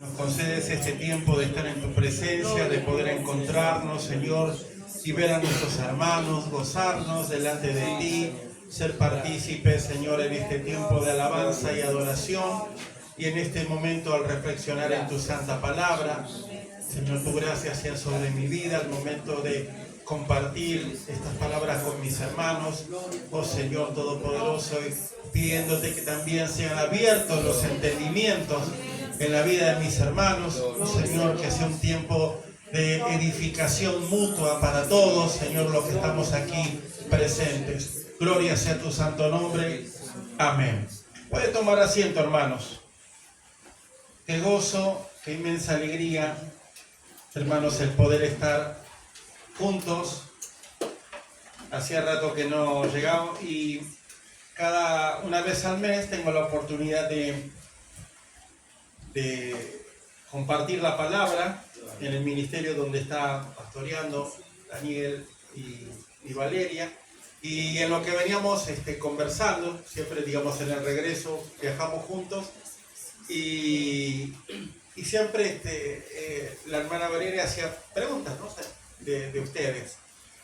Nos concedes este tiempo de estar en tu presencia, de poder encontrarnos, Señor, y ver a nuestros hermanos, gozarnos delante de ti, ser partícipes, Señor, en este tiempo de alabanza y adoración, y en este momento al reflexionar en tu santa palabra. Señor, tu gracia sea sobre mi vida, al momento de compartir estas palabras con mis hermanos, oh Señor Todopoderoso, y pidiéndote que también sean abiertos los entendimientos en la vida de mis hermanos, oh Señor, que sea un tiempo de edificación mutua para todos, Señor, los que estamos aquí presentes. Gloria sea tu santo nombre. Amén. Puede tomar asiento, hermanos. Qué gozo, qué inmensa alegría, hermanos, el poder estar juntos. Hacía rato que no llegamos y una vez al mes tengo la oportunidad de compartir la palabra en el ministerio donde está pastoreando Daniel y Valeria, y en lo que veníamos conversando, siempre digamos en el regreso viajamos juntos y siempre la hermana Valeria hacía preguntas, ¿no? de ustedes.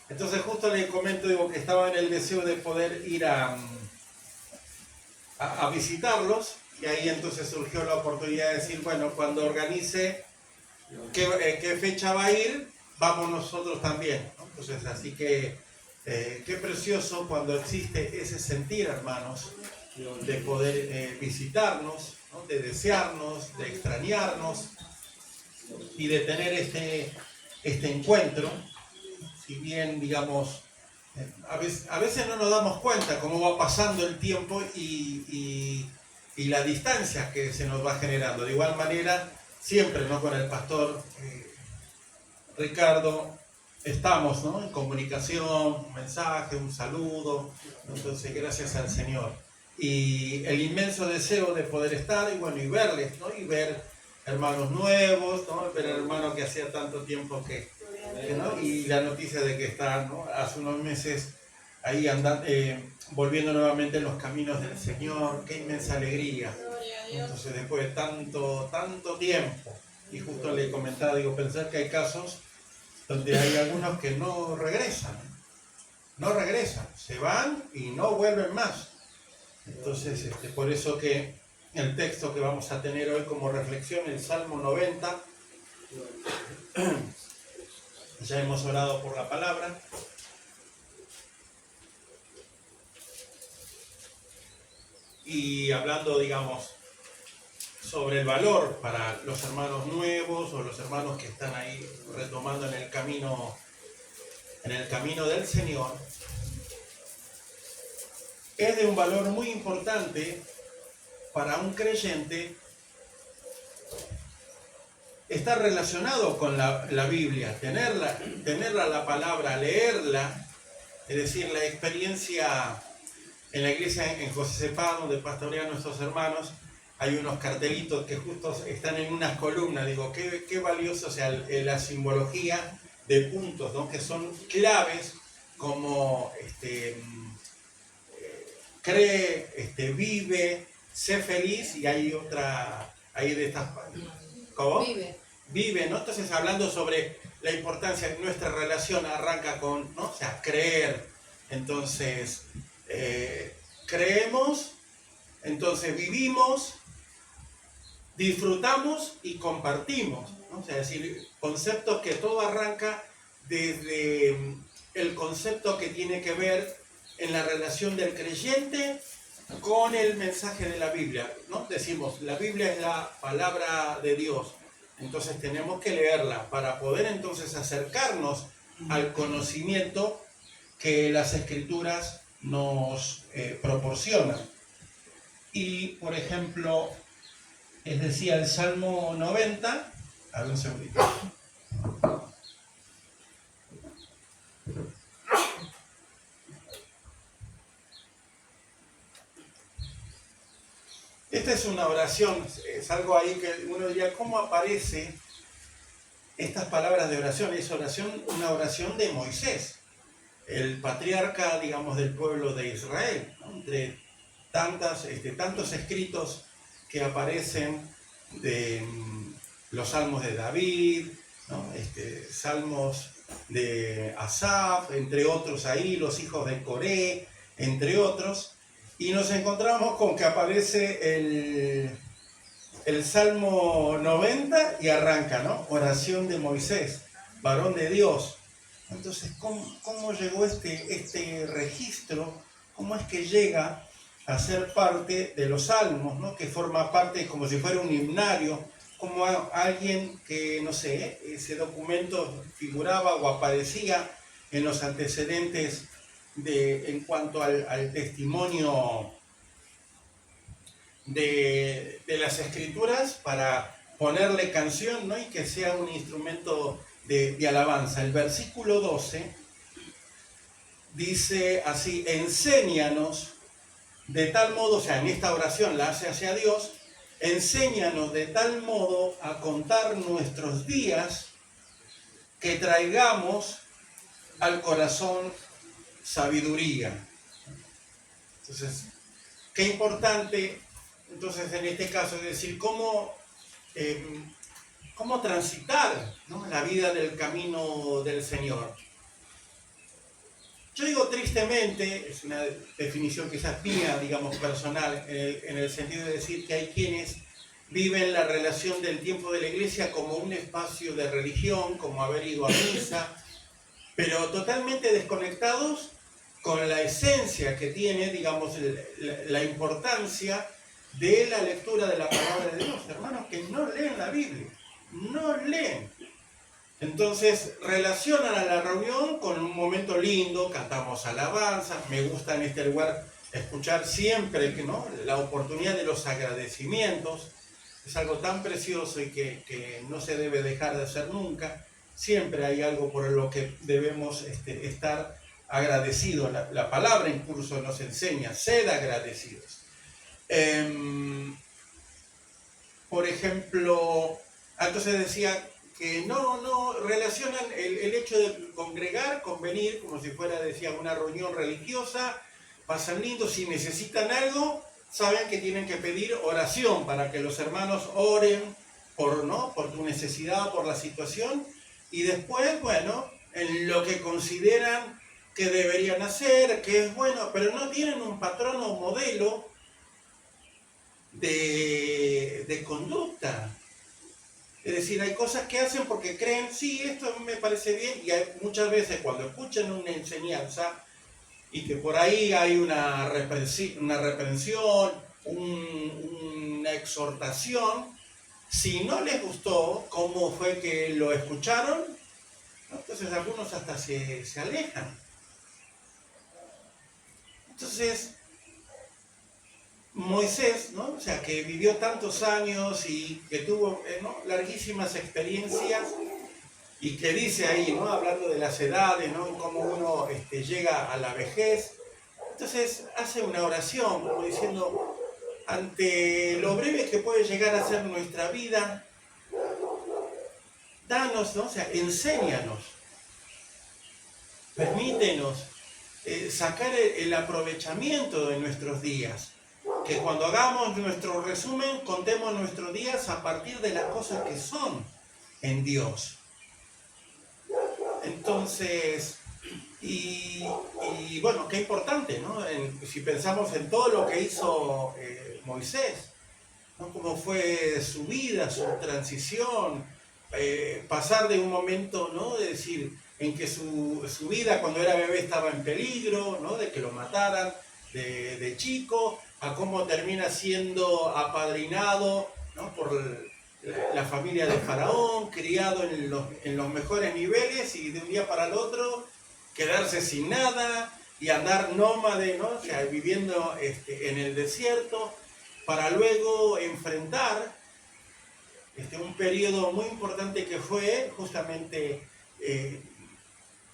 Entonces justo le comento, digo, que estaba en el deseo de poder ir a visitarlos. Y ahí entonces surgió la oportunidad de decir, bueno, cuando organice qué fecha va a ir, vamos nosotros también, ¿no? Entonces, así que qué precioso cuando existe ese sentir, hermanos, de poder visitarnos, ¿no? De desearnos, de extrañarnos y de tener este encuentro. Si bien, digamos, a veces no nos damos cuenta cómo va pasando el tiempo y la distancia que se nos va generando. De igual manera, siempre, ¿no? Con el pastor Ricardo estamos, ¿no? En comunicación, un mensaje, un saludo. Entonces, gracias al Señor. Y el inmenso deseo de poder estar y bueno, y verles, ¿no? Y ver hermanos nuevos, ¿no? Ver hermanos que hacía tanto tiempo que ¿no? Y la noticia de que está, ¿no? Hace unos meses ahí andando, volviendo nuevamente en los caminos del Señor. Qué inmensa alegría. Entonces, después de tanto tiempo, y justo le comentaba, digo, pensar que hay casos donde hay algunos que no regresan, se van y no vuelven más. Entonces, por eso que el texto que vamos a tener hoy como reflexión, el Salmo 90, ya hemos orado por la palabra. Y hablando, digamos, sobre el valor para los hermanos nuevos o los hermanos que están ahí retomando en el camino del Señor, es de un valor muy importante para un creyente estar relacionado con la Biblia, tenerla la palabra, leerla, es decir, la experiencia en la iglesia en José donde pastorean nuestros hermanos. Hay unos cartelitos que justo están en unas columnas. Digo, qué valioso, o sea, la simbología de puntos, ¿no? Que son claves como cree, vive, sé feliz, y hay otra ahí de estas. ¿Cómo? Vive, ¿no? Entonces, hablando sobre la importancia de nuestra relación, arranca con, ¿no? O sea, creer. Entonces, creemos, entonces vivimos, disfrutamos y compartimos, ¿no? O sea, es decir, conceptos que todo arranca desde el concepto que tiene que ver en la relación del creyente con el mensaje de la Biblia, ¿no? Decimos, la Biblia es la palabra de Dios, entonces tenemos que leerla para poder entonces acercarnos al conocimiento que las Escrituras nos proporcionan. Y, por ejemplo, les decía el Salmo 90, a ver un segundito. Esta es una oración, es algo ahí que uno diría, ¿cómo aparece estas palabras de oración? Es una oración de Moisés, el patriarca, digamos, del pueblo de Israel, ¿no? Entre tantos escritos que aparecen los salmos de David, ¿no? Salmos de Asaf, entre otros ahí, los hijos de Coré, entre otros, y nos encontramos con que aparece el Salmo 90 y arranca, ¿no? Oración de Moisés, varón de Dios. Entonces, ¿cómo llegó este registro? ¿Cómo es que llega a ser parte de los salmos, ¿no? Que forma parte como si fuera un himnario, como alguien que, no sé, ese documento figuraba o aparecía en los antecedentes en cuanto al testimonio de las escrituras para ponerle canción, ¿no? Y que sea un instrumento de alabanza. El versículo 12 dice así: enséñanos de tal modo, o sea, en esta oración la hace hacia Dios, enséñanos de tal modo a contar nuestros días que traigamos al corazón sabiduría. Entonces, qué importante, entonces en este caso, es decir, cómo transitar, ¿no? La vida del camino del Señor. Yo digo tristemente, es una definición quizás mía, digamos, personal, en el sentido de decir que hay quienes viven la relación del tiempo de la iglesia como un espacio de religión, como haber ido a misa, pero totalmente desconectados con la esencia que tiene, digamos, la importancia de la lectura de la palabra de Dios. Hermanos que no leen la Biblia, no leen. Entonces relacionan a la reunión con un momento lindo, cantamos alabanzas, me gusta en este lugar escuchar siempre, ¿no?, la oportunidad de los agradecimientos. Es algo tan precioso y que no se debe dejar de hacer nunca. Siempre hay algo por lo que debemos estar agradecidos. La palabra incluso nos enseña, sed agradecidos. Por ejemplo, entonces decía que no relacionan el hecho de congregar, convenir, como si fuera, decía, una reunión religiosa, pasan lindo, si necesitan algo, saben que tienen que pedir oración para que los hermanos oren por tu necesidad, por la situación, y después, bueno, en lo que consideran que deberían hacer, que es bueno, pero no tienen un patrón o modelo de conducta. Es decir, hay cosas que hacen porque creen, sí, esto me parece bien, y hay muchas veces cuando escuchan una enseñanza y que por ahí hay una reprensión, una exhortación, si no les gustó cómo fue que lo escucharon, ¿no?, entonces algunos hasta se alejan. Entonces, Moisés, ¿no?, o sea, que vivió tantos años y que tuvo, ¿no?, larguísimas experiencias, y que dice ahí, ¿no?, hablando de las edades, ¿no?, cómo uno llega a la vejez. Entonces hace una oración como diciendo, ante lo breve que puede llegar a ser nuestra vida, danos, ¿no?, o sea, enséñanos, permítenos sacar el aprovechamiento de nuestros días. Que cuando hagamos nuestro resumen, contemos nuestros días a partir de las cosas que son en Dios. Entonces, y bueno, qué importante, ¿no? Si pensamos en todo lo que hizo Moisés, ¿no?, cómo fue su vida, su transición, pasar de un momento, ¿no?, de decir, en que su vida cuando era bebé estaba en peligro, ¿no?, de que lo mataran de chico, a cómo termina siendo apadrinado, ¿no?, por la familia de Faraón, criado en los mejores niveles, y de un día para el otro quedarse sin nada y andar nómade, ¿no?, o sea, viviendo en el desierto, para luego enfrentar un periodo muy importante que fue justamente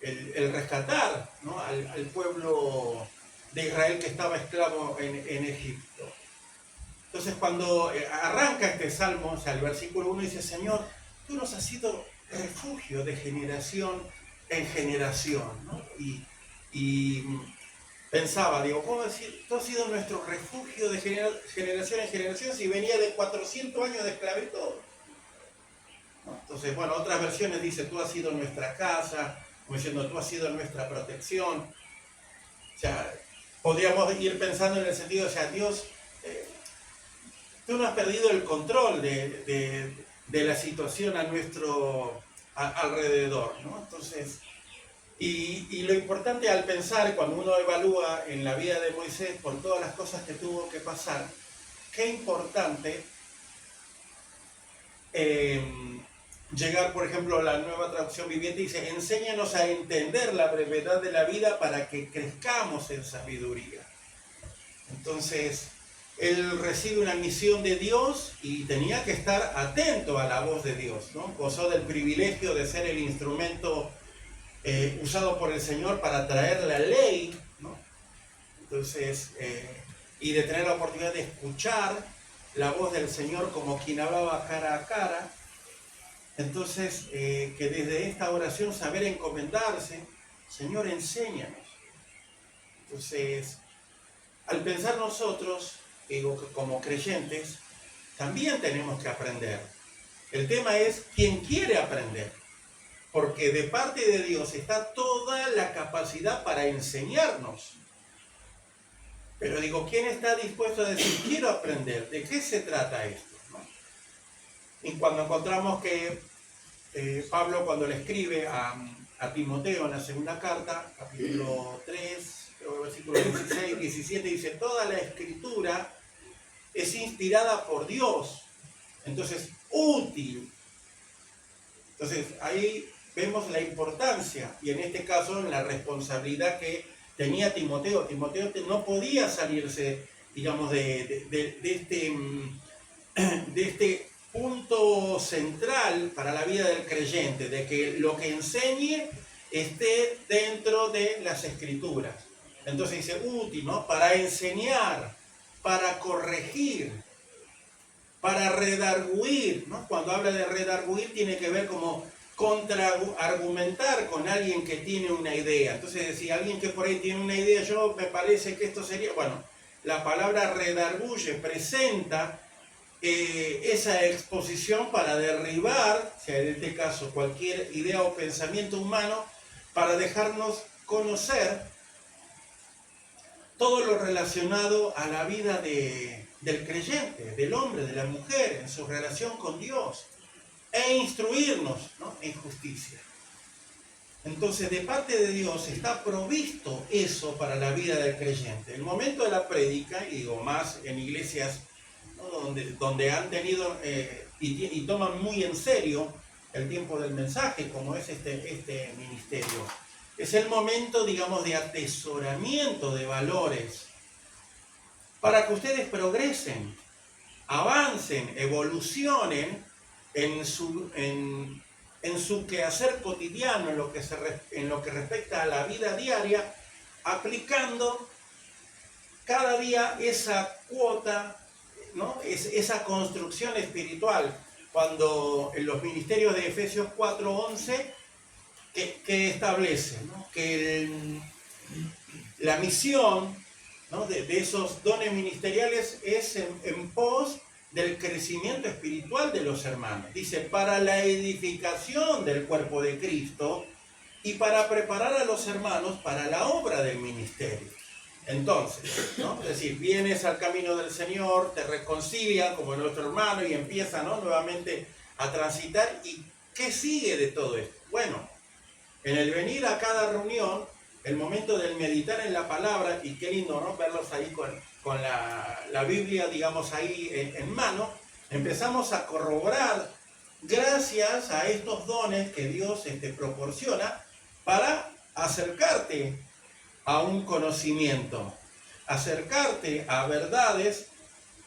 el rescatar, ¿no?, al pueblo de Israel que estaba esclavo en Egipto. Entonces, cuando arranca este salmo, o sea, el versículo 1 dice: Señor, tú nos has sido refugio de generación en generación, ¿no? Y pensaba, digo, ¿cómo decir? Tú has sido nuestro refugio de generación en generación si venía de 400 años de esclavitud. Entonces, bueno, otras versiones dicen, tú has sido nuestra casa, como diciendo, tú has sido nuestra protección. O sea, podríamos ir pensando en el sentido, o sea, Dios, tú no has perdido el control de la situación a nuestro alrededor, ¿no? Entonces, y lo importante al pensar, cuando uno evalúa en la vida de Moisés por todas las cosas que tuvo que pasar, qué importante llegar, por ejemplo, a la Nueva Traducción Viviente dice, enséñanos a entender la brevedad de la vida para que crezcamos en sabiduría. Entonces, él recibe una misión de Dios y tenía que estar atento a la voz de Dios, ¿no? Gozó del privilegio de ser el instrumento usado por el Señor para traer la ley, ¿no? Entonces, y de tener la oportunidad de escuchar la voz del Señor como quien hablaba cara a cara. Entonces, que desde esta oración saber encomendarse, Señor, enséñanos. Entonces, al pensar nosotros, como creyentes, también tenemos que aprender. El tema es quién quiere aprender, porque de parte de Dios está toda la capacidad para enseñarnos. Pero digo, ¿quién está dispuesto a decir, quiero aprender? ¿De qué se trata esto? ¿No? Y cuando encontramos que Pablo, cuando le escribe a Timoteo en la segunda carta, capítulo 3, versículos 16, 17, dice, toda la escritura es inspirada por Dios, entonces útil. Entonces ahí vemos la importancia, y en este caso en la responsabilidad que tenía Timoteo. Timoteo no podía salirse, digamos, de este punto central para la vida del creyente, de que lo que enseñe esté dentro de las escrituras. Entonces dice útil, ¿no? Para enseñar, para corregir, para redarguir, ¿no? Cuando habla de redarguir tiene que ver como contraargumentar con alguien que tiene una idea. Entonces, si alguien que por ahí tiene una idea, yo me parece que esto sería, bueno, la palabra redarguye presenta esa exposición para derribar, o sea, en este caso, cualquier idea o pensamiento humano, para dejarnos conocer todo lo relacionado a la vida del creyente, del hombre, de la mujer, en su relación con Dios, e instruirnos, ¿no?, en justicia. Entonces, de parte de Dios está provisto eso para la vida del creyente. El momento de la prédica, y digo más en iglesias, ¿no?, donde han tenido y toman muy en serio el tiempo del mensaje, como es este ministerio. Es el momento, digamos, de atesoramiento de valores para que ustedes progresen, avancen, evolucionen en su quehacer cotidiano, en lo que respecta a la vida diaria, aplicando cada día esa cuota, ¿no?, esa construcción espiritual. Cuando en los ministerios de Efesios 4:11, que establece, ¿no?, que la misión, ¿no?, de esos dones ministeriales es en pos del crecimiento espiritual de los hermanos. Dice, para la edificación del cuerpo de Cristo y para preparar a los hermanos para la obra del ministerio. Entonces, ¿no?, es decir, vienes al camino del Señor, te reconcilian como nuestro hermano y empiezan, ¿no?, nuevamente a transitar. ¿Y qué sigue de todo esto? Bueno, en el venir a cada reunión, el momento del meditar en la palabra, y qué lindo, ¿no?, verlos ahí con la Biblia, digamos, ahí en mano, empezamos a corroborar gracias a estos dones que Dios proporciona para acercarte a un conocimiento, acercarte a verdades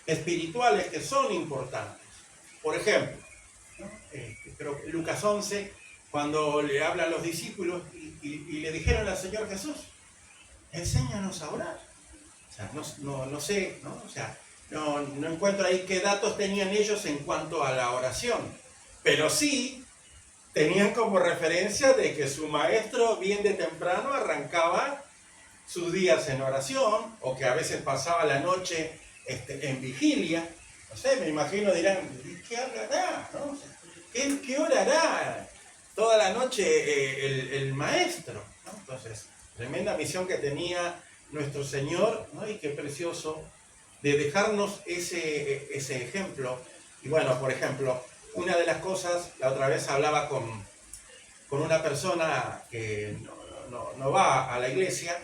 espirituales que son importantes. Por ejemplo, ¿no?, creo que Lucas 11, cuando le hablan a los discípulos y le dijeron al Señor Jesús, enséñanos a orar. O sea, no sé, ¿no? O sea, no encuentro ahí qué datos tenían ellos en cuanto a la oración, pero sí tenían como referencia de que su maestro bien de temprano arrancaba sus días en oración, o que a veces pasaba la noche en vigilia. No sé, me imagino dirán, ¿qué hablará?, ¿no? O sea, ¿Qué orará toda la noche el maestro? ¿No? Entonces, tremenda misión que tenía nuestro Señor, ¿no? Y qué precioso de dejarnos ese ejemplo. Y bueno, por ejemplo, una de las cosas, la otra vez hablaba con una persona que no va a la iglesia,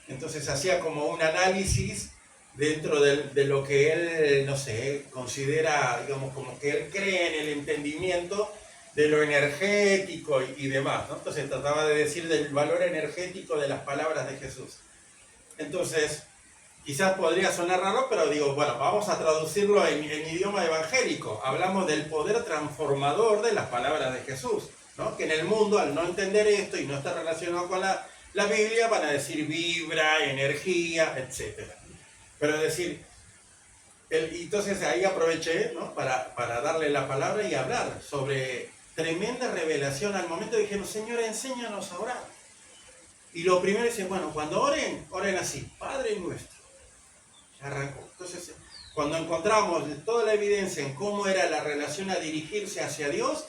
entonces hacía como un análisis dentro de lo que él, no sé, considera, digamos, como que él cree en el entendimiento de lo energético y demás, ¿no? Entonces trataba de decir del valor energético de las palabras de Jesús. Entonces, quizás podría sonar raro, pero digo, bueno, vamos a traducirlo en idioma evangélico. Hablamos del poder transformador de las palabras de Jesús, ¿no? Que en el mundo, al no entender esto y no estar relacionado con la Biblia, van a decir vibra, energía, etc. Pero es decir, entonces ahí aproveché, ¿no? para darle la palabra y hablar sobre tremenda revelación. Al momento dijimos, Señor, enséñanos a orar. Y lo primero es, bueno, cuando oren así, Padre nuestro. Ya arrancó. Entonces, cuando encontramos toda la evidencia en cómo era la relación a dirigirse hacia Dios,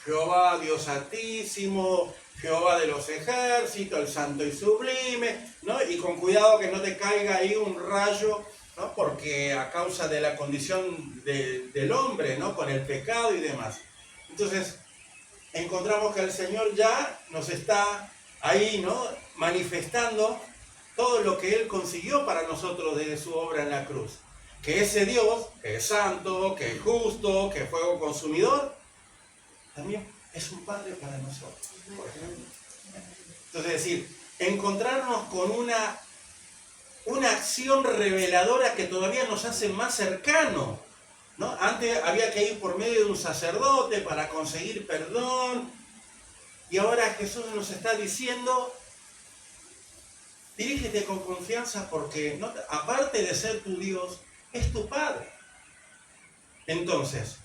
Jehová, Dios altísimo, Jehová de los ejércitos, el santo y sublime, ¿no? Y con cuidado que no te caiga ahí un rayo, ¿no? Porque a causa de la condición del hombre, ¿no? Con el pecado y demás. Entonces, encontramos que el Señor ya nos está ahí, ¿no? Manifestando todo lo que Él consiguió para nosotros desde su obra en la cruz. Que ese Dios, que es santo, que es justo, que es fuego consumidor, también es un Padre para nosotros, por ejemplo. Entonces, es decir, encontrarnos con una acción reveladora que todavía nos hace más cercanos, ¿no? Antes había que ir por medio de un sacerdote para conseguir perdón, y ahora Jesús nos está diciendo, dirígete con confianza porque, ¿no? Aparte de ser tu Dios, es tu Padre. Entonces,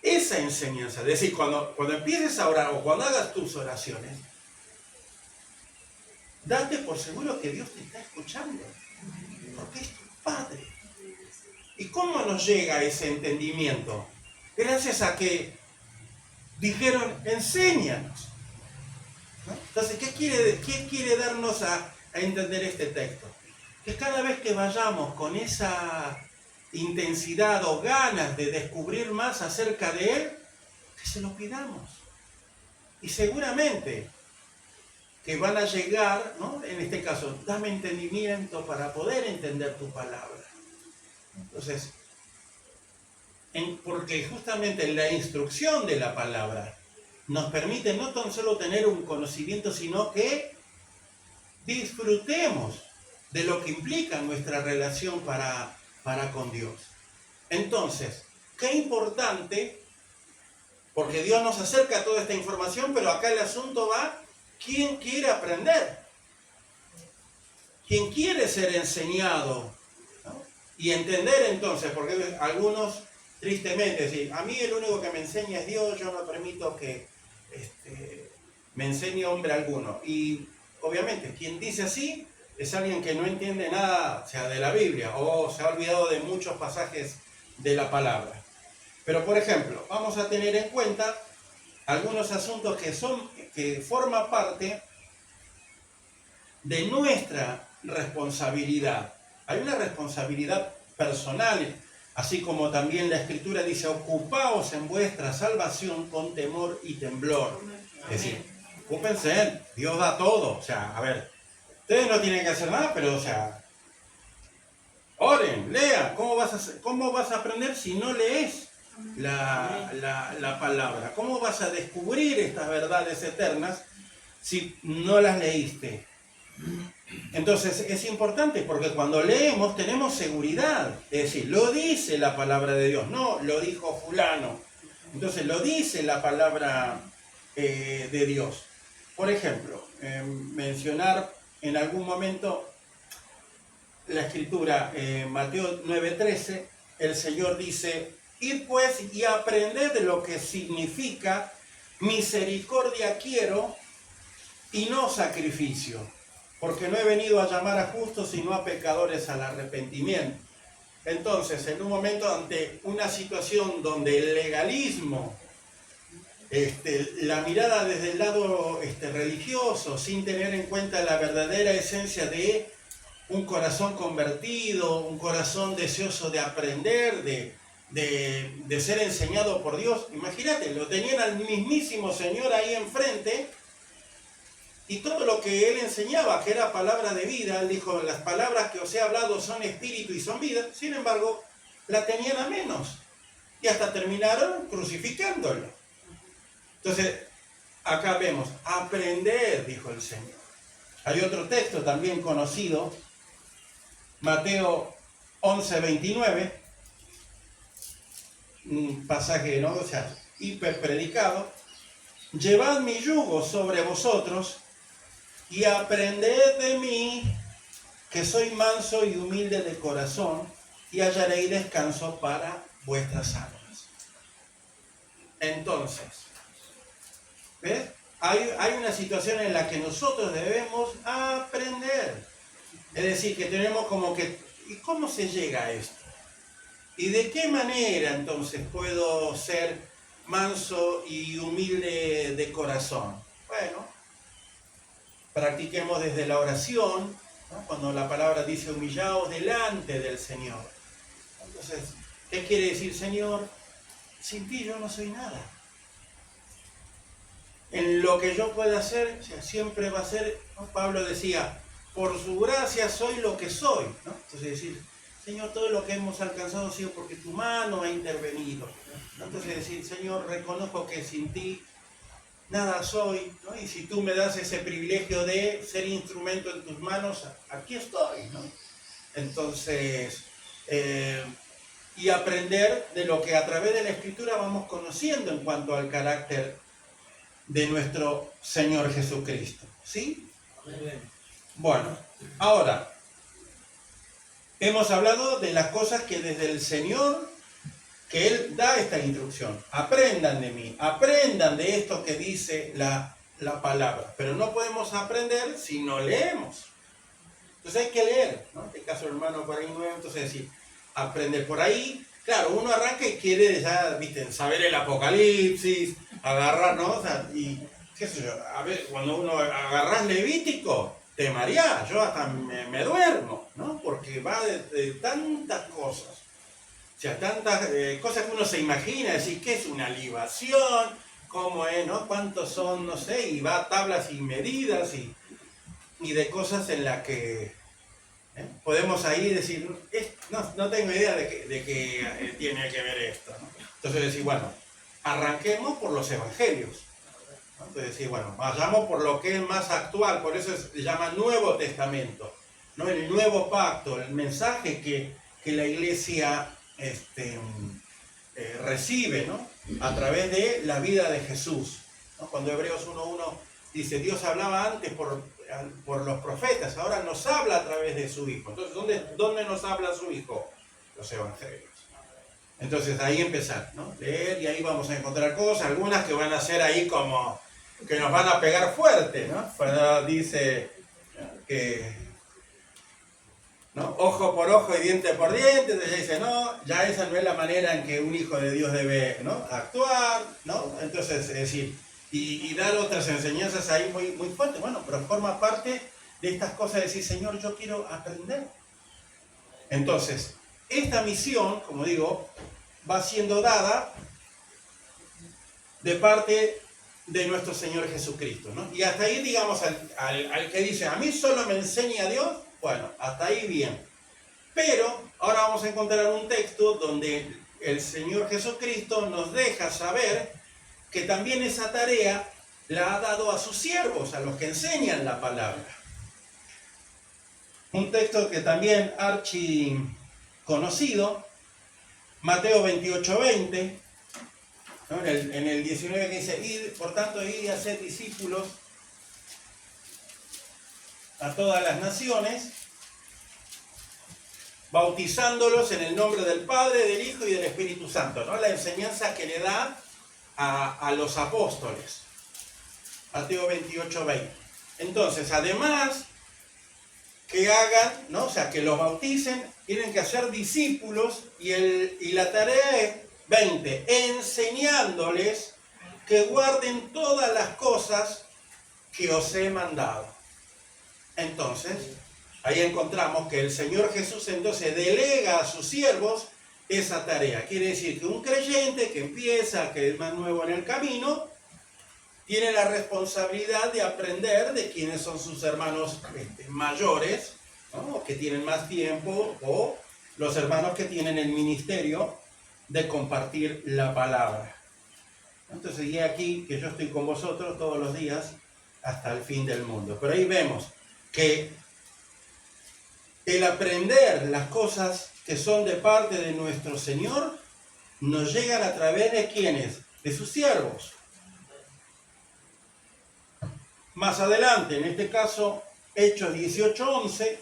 esa enseñanza, es decir, cuando empieces a orar o cuando hagas tus oraciones, date por seguro que Dios te está escuchando, porque es tu Padre. ¿Y cómo nos llega ese entendimiento? Gracias a que dijeron, enséñanos, ¿no? Entonces, ¿qué quiere darnos a entender este texto? Que cada vez que vayamos con esa intensidad o ganas de descubrir más acerca de Él, que se lo pidamos. Y seguramente que van a llegar, ¿no? En este caso, dame entendimiento para poder entender tu palabra. Entonces, porque justamente la instrucción de la palabra nos permite no tan solo tener un conocimiento, sino que disfrutemos de lo que implica nuestra relación para con Dios. Entonces, qué importante, porque Dios nos acerca a toda esta información, pero acá el asunto va, ¿quién quiere aprender? ¿Quién quiere ser enseñado? ¿No? Y entender entonces, porque algunos tristemente dicen, a mí el único que me enseña es Dios, yo no permito que me enseñe hombre alguno. Y obviamente, quien dice así, es alguien que no entiende nada, sea de la Biblia, o se ha olvidado de muchos pasajes de la palabra. Pero, por ejemplo, vamos a tener en cuenta algunos asuntos que forman parte de nuestra responsabilidad. Hay una responsabilidad personal, así como también la Escritura dice, ocupaos en vuestra salvación con temor y temblor. Es decir, ocúpense, Dios da todo. O sea, a ver, ustedes no tienen que hacer nada, pero, o sea, oren, lean. ¿Cómo vas a aprender si no lees la palabra? ¿Cómo vas a descubrir estas verdades eternas si no las leíste? Entonces es importante porque cuando leemos tenemos seguridad. Es decir, lo dice la palabra de Dios, no lo dijo fulano. Entonces lo dice la palabra de Dios. Por ejemplo, mencionar en algún momento la escritura, Mateo 9:13, el Señor dice, id pues y aprended de lo que significa misericordia quiero y no sacrificio, porque no he venido a llamar a justos sino a pecadores al arrepentimiento. Entonces, en un momento ante una situación donde el legalismo la mirada desde el lado religioso, sin tener en cuenta la verdadera esencia de un corazón convertido, un corazón deseoso de aprender, de ser enseñado por Dios. Imagínate, lo tenían al mismísimo Señor ahí enfrente, y todo lo que Él enseñaba, que era palabra de vida, Él dijo, las palabras que os he hablado son espíritu y son vida. Sin embargo, la tenían a menos, y hasta terminaron crucificándolo. Entonces, acá vemos, aprender, dijo el Señor. Hay otro texto también conocido, Mateo 11:29, un pasaje, ¿no? O sea, hiper predicado. Llevad mi yugo sobre vosotros y aprended de mí, que soy manso y humilde de corazón, y hallaréis descanso para vuestras almas. Entonces, ¿ves? Hay una situación en la que nosotros debemos aprender. Es decir, que tenemos como que, ¿y cómo se llega a esto? ¿Y de qué manera entonces puedo ser manso y humilde de corazón? Bueno, practiquemos desde la oración, ¿no? Cuando la palabra dice humillaos delante del Señor. Entonces, ¿qué quiere decir, Señor? Sin ti yo no soy nada. En lo que yo pueda hacer, o sea, siempre va a ser, ¿no? Pablo decía, por su gracia soy lo que soy, ¿no? Entonces decir, Señor, todo lo que hemos alcanzado ha sido porque tu mano ha intervenido, ¿no? Entonces decir, Señor, reconozco que sin ti nada soy, ¿no? Y si tú me das ese privilegio de ser instrumento en tus manos, aquí estoy, ¿no? Entonces, y aprender de lo que a través de la Escritura vamos conociendo en cuanto al carácter de nuestro Señor Jesucristo, ¿sí? Bueno, ahora, hemos hablado de las cosas que desde el Señor, que Él da esta instrucción. Aprendan de mí, aprendan de esto que dice la palabra. Pero no podemos aprender si no leemos. Entonces hay que leer, ¿no? En este caso, hermano, por ahí nuevo, entonces decir, aprender por ahí. Claro, uno arranca y quiere ya, viste, saber el Apocalipsis, agarrar, ¿no? O sea, y qué sé yo, a ver, cuando uno agarrás Levítico, te mareás, yo hasta me duermo, ¿no? Porque va de tantas cosas. O sea, tantas cosas que uno se imagina, decir, ¿qué es una libación? ¿Cómo es, no? ¿Cuántos son? No sé, y va a tablas y medidas y de cosas en las que podemos ahí decir, no tengo idea de qué tiene que ver esto, ¿no? Entonces decir, bueno, arranquemos por los evangelios, ¿no? Entonces decir, bueno, vayamos por lo que es más actual, por eso se llama Nuevo Testamento, ¿no? El nuevo pacto, el mensaje que la iglesia recibe, ¿no? A través de la vida de Jesús, ¿no? Cuando Hebreos 1:1 dice, Dios hablaba antes por los profetas, ahora nos habla a través de su Hijo. Entonces, ¿dónde nos habla su Hijo? Los evangelios. Entonces ahí empezar, ¿no? Leer, y ahí vamos a encontrar cosas, algunas que van a ser ahí como, que nos van a pegar fuerte, ¿no? Cuando dice que, ¿no? Ojo por ojo y diente por diente, entonces dice, no, ya esa no es la manera en que un hijo de Dios debe, ¿no? Actuar, ¿no? Entonces, es decir, y dar otras enseñanzas ahí muy, muy fuertes. Bueno, pero forma parte de estas cosas de decir, Señor, yo quiero aprender. Entonces, esta misión, como digo, va siendo dada de parte de nuestro Señor Jesucristo, ¿no? Y hasta ahí, digamos, al que dice, a mí solo me enseña Dios, bueno, hasta ahí bien. Pero ahora vamos a encontrar un texto donde el Señor Jesucristo nos deja saber que también esa tarea la ha dado a sus siervos, a los que enseñan la palabra. Un texto que también archi conocido, Mateo 28:20, ¿no? En el 19 que dice, por tanto, id y haced discípulos a todas las naciones, bautizándolos en el nombre del Padre, del Hijo y del Espíritu Santo, ¿no? La enseñanza que le da a los apóstoles. Mateo 28:20. Entonces, además que hagan, ¿no? O sea, que los bauticen, tienen que hacer discípulos, y la tarea es 20, enseñándoles que guarden todas las cosas que os he mandado. Entonces, ahí encontramos que el Señor Jesús entonces delega a sus siervos esa tarea. Quiere decir que un creyente que empieza, que es más nuevo en el camino, tiene la responsabilidad de aprender de quiénes son sus hermanos mayores, ¿no? Que tienen más tiempo, o los hermanos que tienen el ministerio de compartir la palabra. Entonces, y aquí que yo estoy con vosotros todos los días hasta el fin del mundo. Pero ahí vemos que el aprender las cosas que son de parte de nuestro Señor nos llegan a través de ¿quiénes? De sus siervos. Más adelante, en este caso, Hechos 18:11,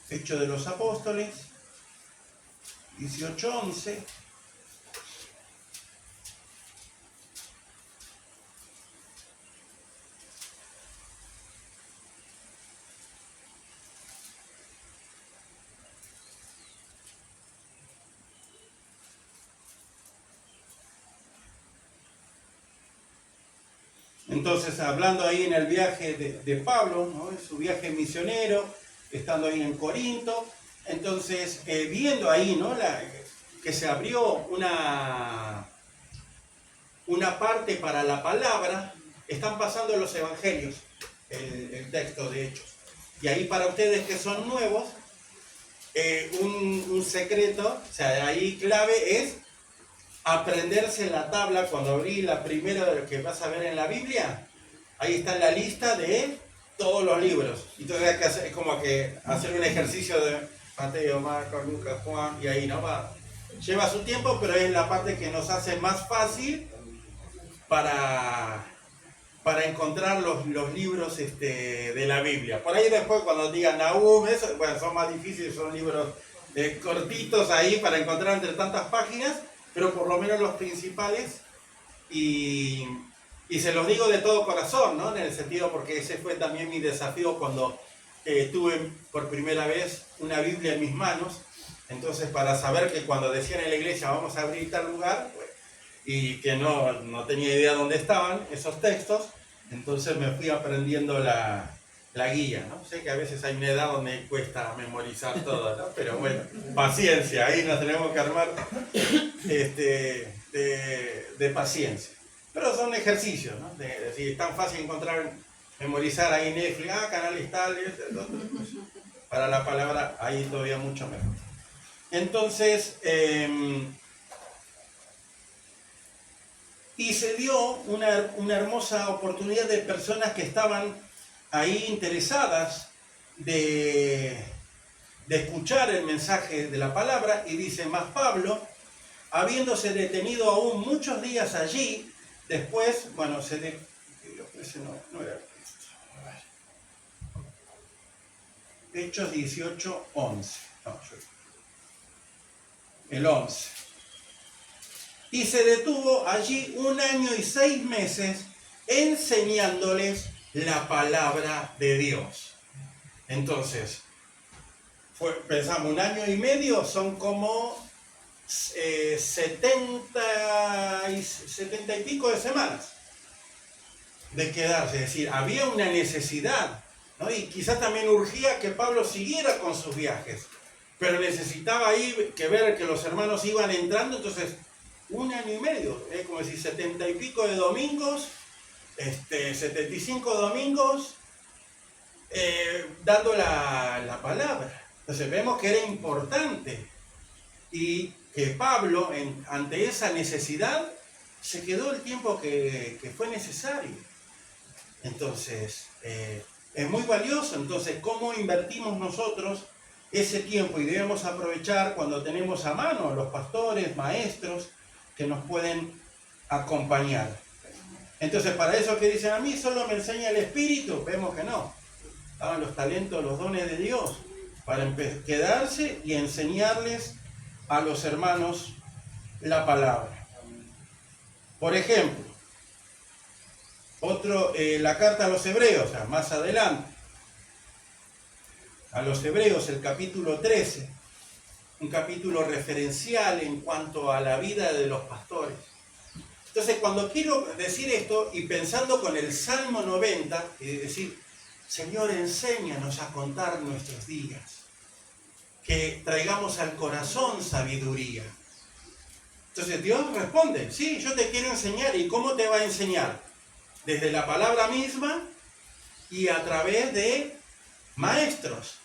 Hechos de los Apóstoles, 18:11. Entonces, hablando ahí en el viaje de Pablo, ¿no? En su viaje misionero, estando ahí en Corinto, entonces, viendo ahí, ¿no? Que se abrió una parte para la palabra, están pasando los evangelios, el texto de Hechos. Y ahí para ustedes que son nuevos, un secreto, o sea, ahí clave es aprenderse la tabla. Cuando abrí la primera que vas a ver en la Biblia, ahí está la lista de todos los libros. Entonces hay que hacer, es como que hacer un ejercicio de Mateo, Marcos, Lucas, Juan, y ahí no va. Lleva su tiempo, pero es la parte que nos hace más fácil para encontrar los libros de la Biblia. Por ahí después cuando digan Nahum, eso, bueno, son más difíciles, son libros cortitos ahí para encontrar entre tantas páginas, pero por lo menos los principales, y se los digo de todo corazón, ¿no? En el sentido, porque ese fue también mi desafío cuando tuve por primera vez una Biblia en mis manos. Entonces, para saber que cuando decían en la iglesia vamos a abrir tal lugar, pues, y que no tenía idea dónde estaban esos textos, entonces me fui aprendiendo la guía, ¿no? Sé que a veces hay una edad donde cuesta memorizar todo, ¿no? Pero bueno, paciencia, ahí nos tenemos que armar de paciencia. Pero son ejercicios, ¿no? Si es tan fácil memorizar ahí Netflix, canales tales, para la palabra ahí todavía mucho mejor. Entonces, y se dio una hermosa oportunidad de personas que estaban ahí interesadas de escuchar el mensaje de la palabra, y dice más Pablo, habiéndose detenido aún muchos días allí, después, bueno, ese no era esto. Hechos 18:11. El 11. Y se detuvo allí 1 año y 6 meses enseñándoles la palabra de Dios. Entonces, pensamos, 1 año y medio son como 70 y pico de semanas de quedarse. Es decir, había una necesidad, ¿no? Y quizás también urgía que Pablo siguiera con sus viajes, pero necesitaba ahí que ver que los hermanos iban entrando. Entonces, 1 año y medio, como decir, 70 y pico de domingos, 75 domingos, dando la palabra. Entonces vemos que era importante, y que Pablo, ante esa necesidad, se quedó el tiempo que fue necesario. Entonces, es muy valioso. Entonces, ¿cómo invertimos nosotros ese tiempo? Y debemos aprovechar cuando tenemos a mano a los pastores, maestros, que nos pueden acompañar. Entonces, para eso que dicen, a mí solo me enseña el Espíritu, vemos que no. Estaban los talentos, los dones de Dios, para quedarse y enseñarles a los hermanos la palabra. Por ejemplo, la carta a los Hebreos, o sea, más adelante, a los Hebreos, el capítulo 13, un capítulo referencial en cuanto a la vida de los pastores. Entonces, cuando quiero decir esto y pensando con el Salmo 90, es decir, Señor, enséñanos a contar nuestros días, que traigamos al corazón sabiduría. Entonces Dios responde, sí, yo te quiero enseñar. ¿Y cómo te va a enseñar? Desde la palabra misma y a través de maestros,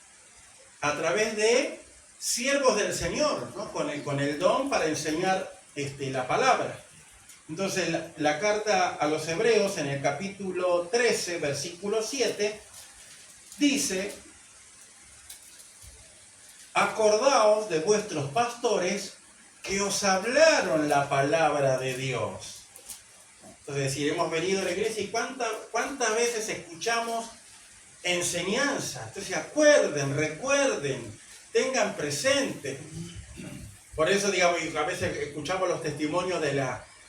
a través de siervos del Señor, ¿no? con el don para enseñar la palabra. Entonces la carta a los Hebreos en el capítulo 13, versículo 7, dice: acordaos de vuestros pastores que os hablaron la palabra de Dios. Entonces, es decir, hemos venido a la iglesia y cuántas veces escuchamos enseñanza. Entonces, recuerden, tengan presente. Por eso, digamos, a veces escuchamos los testimonios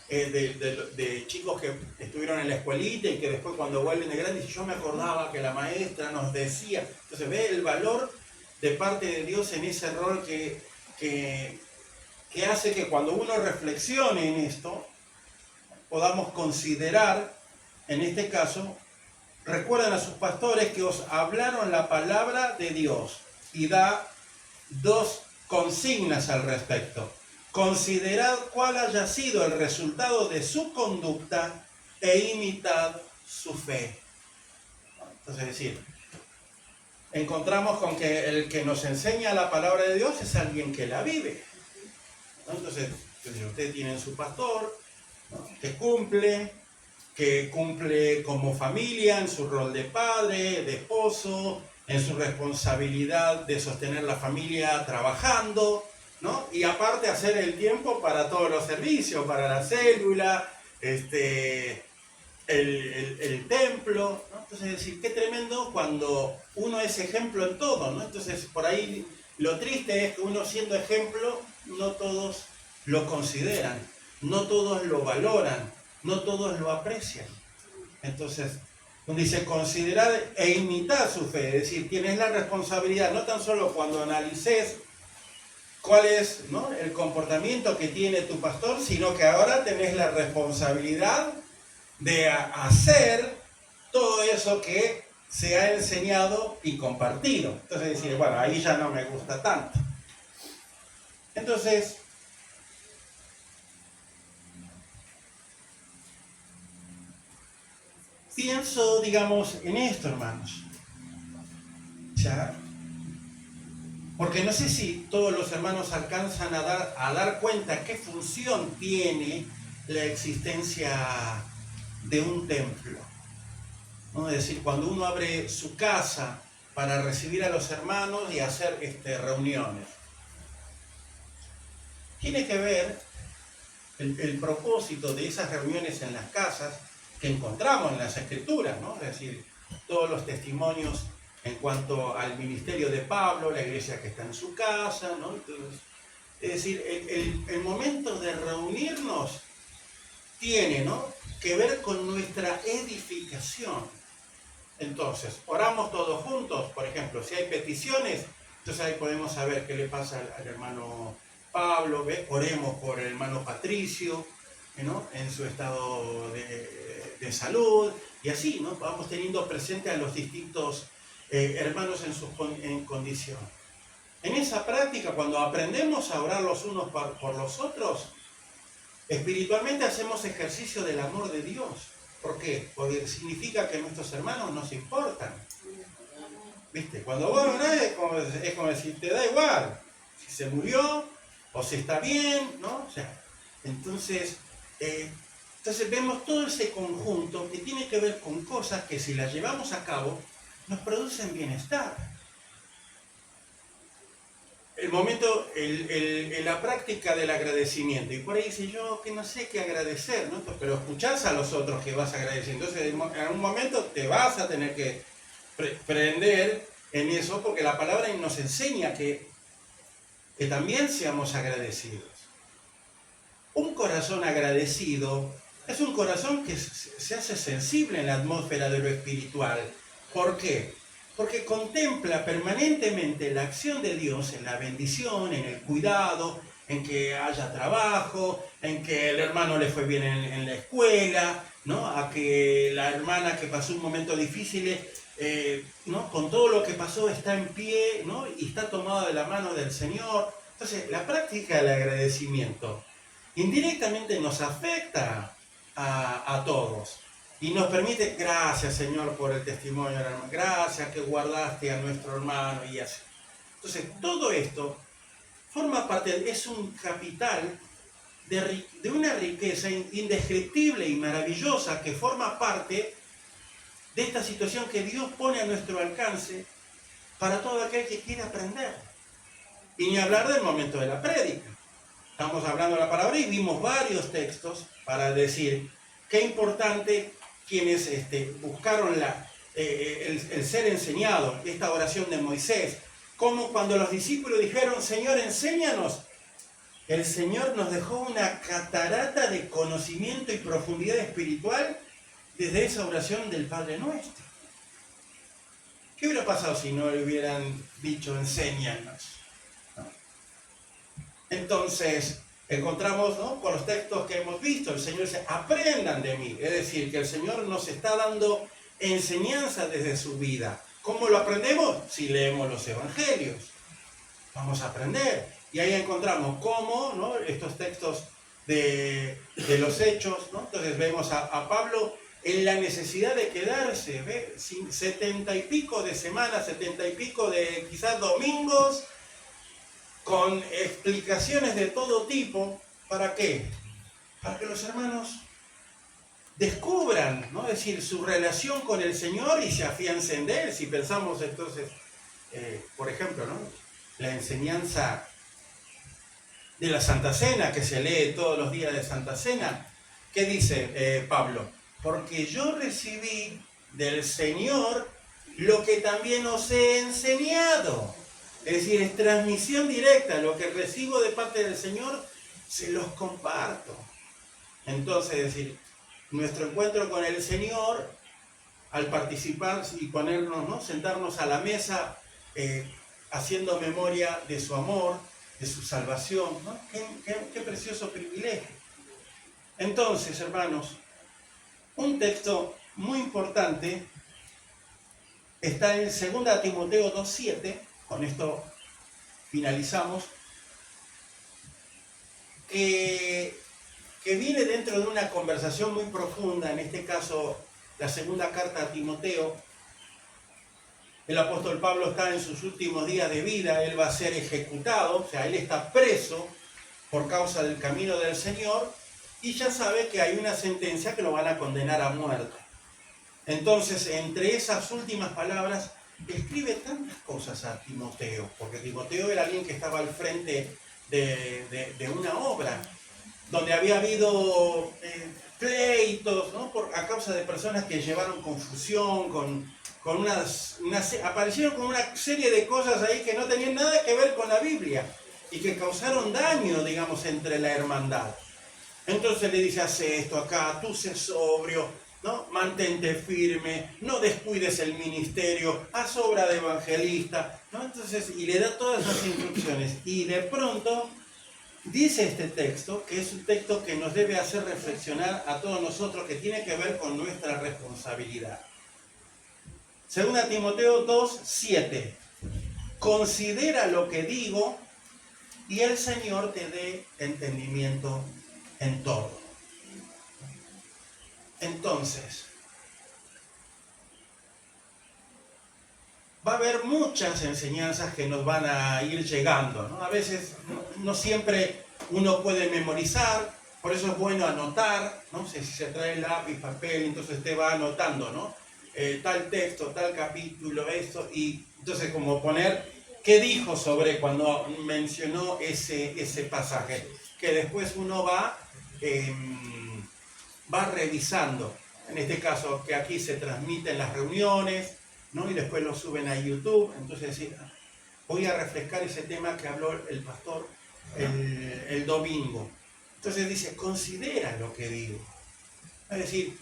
de chicos que estuvieron en la escuelita y que después cuando vuelven de grandes dicen, yo me acordaba que la maestra nos decía. Entonces, ve el valor de parte de Dios en ese rol que hace que cuando uno reflexione en esto, podamos considerar, en este caso, recuerden a sus pastores que os hablaron la palabra de Dios, y da dos consignas al respecto. Considerad cuál haya sido el resultado de su conducta e imitad su fe. Entonces, es decir, encontramos con que el que nos enseña la palabra de Dios es alguien que la vive, ¿no? Entonces, ustedes tienen su pastor, ¿no? que cumple como familia en su rol de padre, de esposo, en su responsabilidad de sostener la familia trabajando, ¿no? Y aparte hacer el tiempo para todos los servicios, para la célula, el templo, ¿no? Entonces, es decir, qué tremendo cuando uno es ejemplo en todo, ¿no? Entonces, por ahí lo triste es que uno siendo ejemplo, no todos lo consideran, no todos lo valoran, no todos lo aprecian. Entonces, dice, considerad e imitad su fe, es decir, tienes la responsabilidad, no tan solo cuando analices cuál es, ¿no? el comportamiento que tiene tu pastor, sino que ahora tenés la responsabilidad de hacer todo eso que se ha enseñado y compartido. Entonces decir, bueno, ahí ya no me gusta tanto. Entonces, pienso, digamos, en esto, hermanos. ¿Ya? Porque no sé si todos los hermanos alcanzan a dar cuenta qué función tiene la existencia de un templo, ¿no? Es decir, cuando uno abre su casa para recibir a los hermanos y hacer reuniones, tiene que ver el propósito de esas reuniones en las casas que encontramos en las Escrituras, ¿no? Es decir, todos los testimonios en cuanto al ministerio de Pablo, la iglesia que está en su casa, ¿no? Entonces, es decir, el momento de reunirnos tiene, ¿no? que ver con nuestra edificación. Entonces, oramos todos juntos, por ejemplo, si hay peticiones, entonces ahí podemos saber qué le pasa al hermano Pablo, ¿ve? Oremos por el hermano Patricio, ¿no? en su estado de salud, y así, ¿no? vamos teniendo presente a los distintos hermanos en condición. En esa práctica, cuando aprendemos a orar los unos por los otros, espiritualmente hacemos ejercicio del amor de Dios. ¿Por qué? Porque significa que nuestros hermanos nos importan. ¿Viste? Cuando vos orás es como decir, te da igual si se murió o si está bien, ¿no? O sea, entonces vemos todo ese conjunto que tiene que ver con cosas que si las llevamos a cabo nos producen bienestar. El momento, la práctica del agradecimiento. Y por ahí dice yo que no sé qué agradecer, ¿no? Pero escuchás a los otros que vas a agradecer. Entonces en algún momento te vas a tener que prender en eso, porque la palabra nos enseña que también seamos agradecidos. Un corazón agradecido es un corazón que se hace sensible en la atmósfera de lo espiritual. ¿Por qué? porque contempla permanentemente la acción de Dios en la bendición, en el cuidado, en que haya trabajo, en que el hermano le fue bien en la escuela, ¿no? A que la hermana que pasó un momento difícil, ¿no? Con todo lo que pasó está en pie, ¿no? Y está tomada de la mano del Señor. Entonces, la práctica del agradecimiento indirectamente nos afecta a todos. Y nos permite, gracias Señor por el testimonio de la hermana, gracias que guardaste a nuestro hermano y así. Entonces, todo esto forma parte, es un capital de una riqueza indescriptible y maravillosa que forma parte de esta situación que Dios pone a nuestro alcance para todo aquel que quiera aprender. Y ni hablar del momento de la prédica. Estamos hablando de la palabra y vimos varios textos para decir qué importante quienes buscaron el ser enseñado, esta oración de Moisés, como cuando los discípulos dijeron, Señor, enséñanos, el Señor nos dejó una catarata de conocimiento y profundidad espiritual desde esa oración del Padre Nuestro. ¿Qué hubiera pasado si no le hubieran dicho, enséñanos? ¿No? Entonces, encontramos, ¿no?, con los textos que hemos visto, el Señor dice, aprendan de mí. Es decir, que el Señor nos está dando enseñanza desde su vida. ¿Cómo lo aprendemos? Si leemos los evangelios. Vamos a aprender. Y ahí encontramos cómo, ¿no?, estos textos de los hechos, ¿no? Entonces vemos a Pablo en la necesidad de quedarse, ¿ve? 70 y pico de semanas, 70 y pico de quizás domingos, con explicaciones de todo tipo. ¿Para qué? Para que los hermanos descubran, ¿no?, es decir, su relación con el Señor y se afiancen de Él. Si pensamos entonces, por ejemplo, ¿no?, la enseñanza de la Santa Cena, que se lee todos los días de Santa Cena, ¿qué dice Pablo? Porque yo recibí del Señor lo que también os he enseñado. Es decir, es transmisión directa, lo que recibo de parte del Señor, se los comparto. Entonces, es decir, nuestro encuentro con el Señor, al participar y ponernos, ¿no?, sentarnos a la mesa, haciendo memoria de su amor, de su salvación, ¿no? Qué precioso privilegio. Entonces, hermanos, un texto muy importante está en 2 Timoteo 2:7, con esto finalizamos, que viene dentro de una conversación muy profunda, en este caso la segunda carta a Timoteo. El apóstol Pablo está en sus últimos días de vida, él va a ser ejecutado, o sea, él está preso por causa del camino del Señor, y ya sabe que hay una sentencia que lo van a condenar a muerte. Entonces, entre esas últimas palabras, escribe tantas cosas a Timoteo, porque Timoteo era alguien que estaba al frente de una obra, donde había habido pleitos, ¿no?, a causa de personas que llevaron confusión, aparecieron con una serie de cosas ahí que no tenían nada que ver con la Biblia y que causaron daño, digamos, entre la hermandad. Entonces le dice, hace esto acá, tú sé sobrio, ¿no?, mantente firme, no descuides el ministerio, haz obra de evangelista, ¿no? Entonces, y le da todas esas instrucciones. Y de pronto dice este texto, que es un texto que nos debe hacer reflexionar a todos nosotros, que tiene que ver con nuestra responsabilidad. 2 Timoteo 2:7. Considera lo que digo y el Señor te dé entendimiento en todo. Entonces, va a haber muchas enseñanzas que nos van a ir llegando, ¿no? A veces no siempre uno puede memorizar, por eso es bueno anotar, ¿no? Si se trae lápiz, papel, entonces usted va anotando, ¿no? Tal texto, tal capítulo, esto, y entonces como poner qué dijo sobre cuando mencionó ese pasaje, que después uno va revisando. En este caso, que aquí se transmiten las reuniones, ¿no?, y después lo suben a YouTube. Entonces, sí, voy a refrescar ese tema que habló el pastor el domingo. Entonces dice, considera lo que digo. Es decir,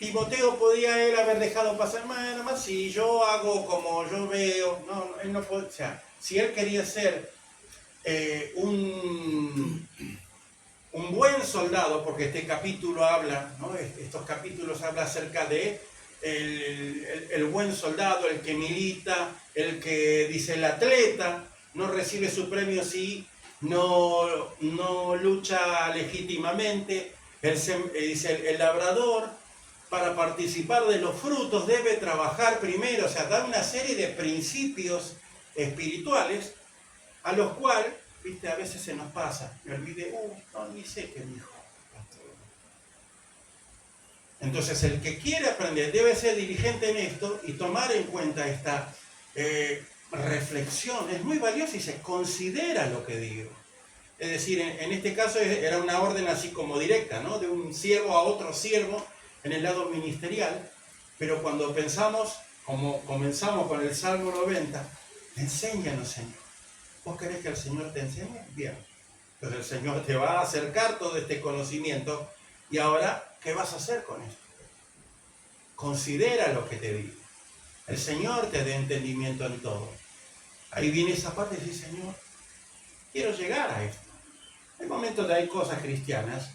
Timoteo podía él haber dejado pasar, nada más si yo hago como yo veo, no, él no puede, o sea, si él quería ser un buen soldado, porque este capítulo habla, ¿no? Estos capítulos hablan acerca de el buen soldado, el que milita, el que dice el atleta, no recibe su premio si no lucha legítimamente, dice el labrador, para participar de los frutos debe trabajar primero, o sea, da una serie de principios espirituales a los cuales, viste, a veces se nos pasa. Me olvidé, no, ni sé qué dijo. Entonces, el que quiere aprender debe ser diligente en esto y tomar en cuenta esta reflexión. Es muy valiosa y se considera lo que digo. Es decir, en este caso era una orden así como directa, ¿no? De un siervo a otro siervo en el lado ministerial. Pero cuando pensamos, como comenzamos con el Salmo 90, enséñanos, Señor. ¿Vos querés que el Señor te enseñe? Bien. Entonces el Señor te va a acercar todo este conocimiento. Y ahora, ¿qué vas a hacer con esto? Considera lo que te digo. El Señor te dé entendimiento en todo. Ahí viene esa parte y dice, Señor, quiero llegar a esto. Hay momentos de hay cosas cristianas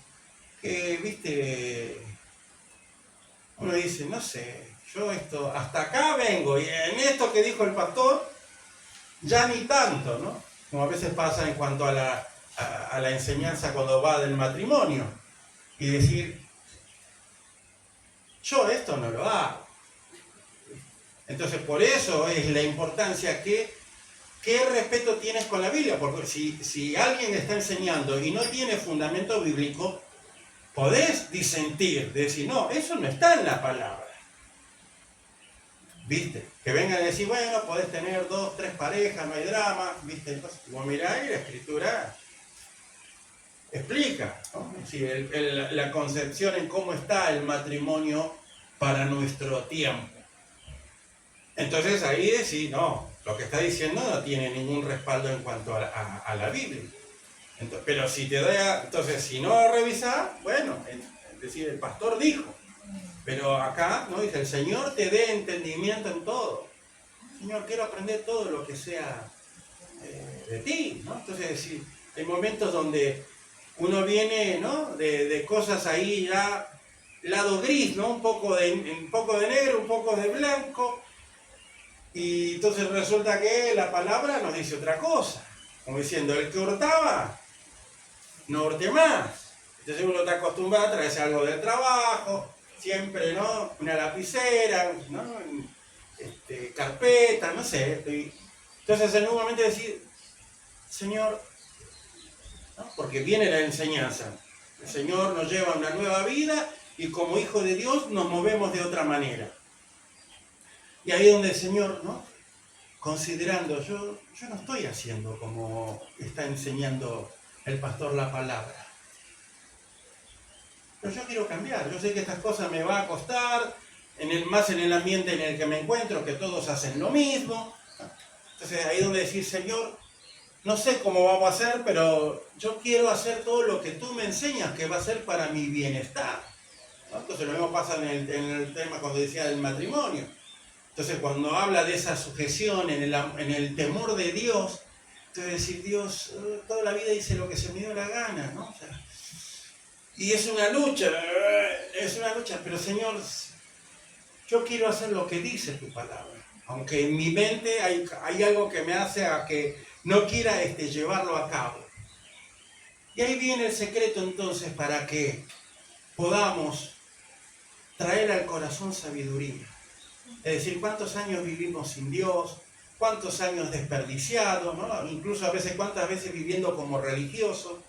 que, viste, uno dice, no sé, yo esto, hasta acá vengo. Y en esto que dijo el pastor, ya ni tanto, ¿no? Como a veces pasa en cuanto a la enseñanza cuando va del matrimonio. Y decir, yo esto no lo hago. Entonces, por eso es la importancia ¿qué respeto tienes con la Biblia? Porque si alguien está enseñando y no tiene fundamento bíblico, podés disentir, decir, no, eso no está en la palabra. ¿Viste? Que vengan a decir, bueno, podés tener 2, 3 parejas, no hay drama, ¿viste? Entonces, vos mirá y la Escritura explica, ¿no? Es decir, la concepción en cómo está el matrimonio para nuestro tiempo. Entonces ahí decís, no, lo que está diciendo no tiene ningún respaldo en cuanto a la Biblia. Entonces, pero si te da, entonces si no revisás, bueno, es decir, el pastor dijo. Pero acá, ¿no? Dice, el Señor te dé entendimiento en todo. Señor, quiero aprender todo lo que sea de ti, ¿no? Entonces, es decir, hay momentos donde uno viene, ¿no? De cosas ahí ya, lado gris, ¿no? Un poco de negro, un poco de blanco. Y entonces resulta que la palabra nos dice otra cosa. Como diciendo, el que hurtaba, no hurte más. Entonces uno está acostumbrado a traerse algo del trabajo, siempre, ¿no? Una lapicera, ¿no? Carpeta, no sé. Entonces en un momento decir, Señor, ¿no? Porque viene la enseñanza. El Señor nos lleva a una nueva vida y como hijo de Dios nos movemos de otra manera. Y ahí donde el Señor, ¿no? Considerando, yo no estoy haciendo como está enseñando el pastor la palabra. Pero yo quiero cambiar. Yo sé que estas cosas me va a costar, más en el ambiente en el que me encuentro, que todos hacen lo mismo. Entonces ahí donde decir, Señor, no sé cómo vamos a hacer, pero yo quiero hacer todo lo que tú me enseñas, que va a ser para mi bienestar, ¿no? Entonces lo mismo pasa en el tema cuando decía del matrimonio. Entonces cuando habla de esa sujeción en el temor de Dios, entonces decir, Dios, toda la vida hice lo que se me dio la gana, ¿no? O sea, y es una lucha, pero Señor, yo quiero hacer lo que dice tu palabra. Aunque en mi mente hay algo que me hace a que no quiera llevarlo a cabo. Y ahí viene el secreto entonces para que podamos traer al corazón sabiduría. Es decir, cuántos años vivimos sin Dios, cuántos años desperdiciados, ¿no? Incluso a veces cuántas veces viviendo como religiosos.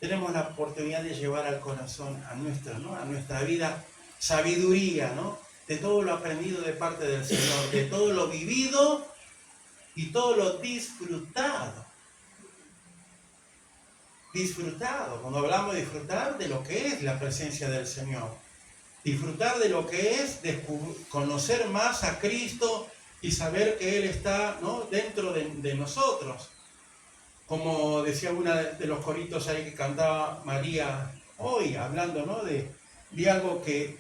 Tenemos la oportunidad de llevar al corazón, a nuestra vida, sabiduría, ¿no? De todo lo aprendido de parte del Señor, de todo lo vivido y todo lo disfrutado. Disfrutado, cuando hablamos de disfrutar de lo que es la presencia del Señor. Disfrutar de lo que es conocer más a Cristo y saber que Él está, ¿no? Dentro de nosotros. Como decía una de los coritos ahí que cantaba María hoy, hablando, ¿no? de algo que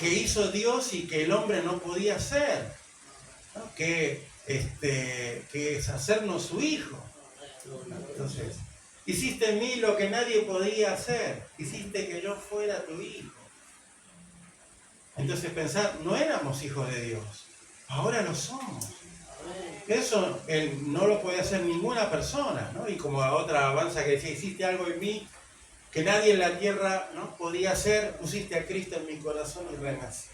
que hizo Dios y que el hombre no podía hacer, ¿no? Que es hacernos su hijo. Entonces, hiciste en mí lo que nadie podía hacer, hiciste que yo fuera tu hijo. Entonces pensar, no éramos hijos de Dios, ahora lo somos. Eso no lo puede hacer ninguna persona, ¿no? Y como a otra avanza que decía, hiciste algo en mí que nadie en la tierra, ¿no?, podía hacer, pusiste a Cristo en mi corazón y renací.